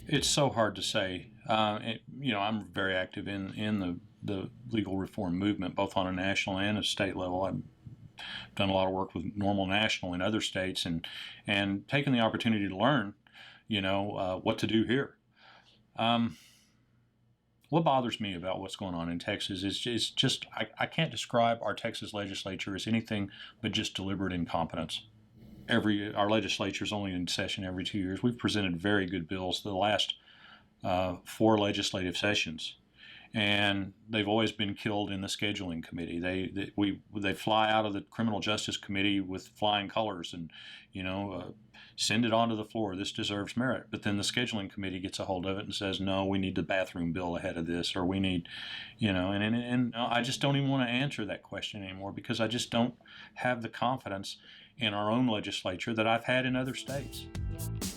It's so hard to say. I'm very active in the legal reform movement, both on a national and a state level. I've done a lot of work with Normal National in other states, and taken the opportunity to learn, what to do here. What bothers me about what's going on in Texas is just I can't describe our Texas legislature as anything but just deliberate incompetence. Our legislature is only in session every 2 years. We've presented very good bills the last 4 legislative sessions, and they've always been killed in the scheduling committee. They fly out of the criminal justice committee with flying colors, and send it onto the floor. This deserves merit, but then the scheduling committee gets a hold of it and says, no, we need the bathroom bill ahead of this, or we need, and I just don't even want to answer that question anymore, because I just don't have the confidence in our own legislature that I've had in other states. Yeah.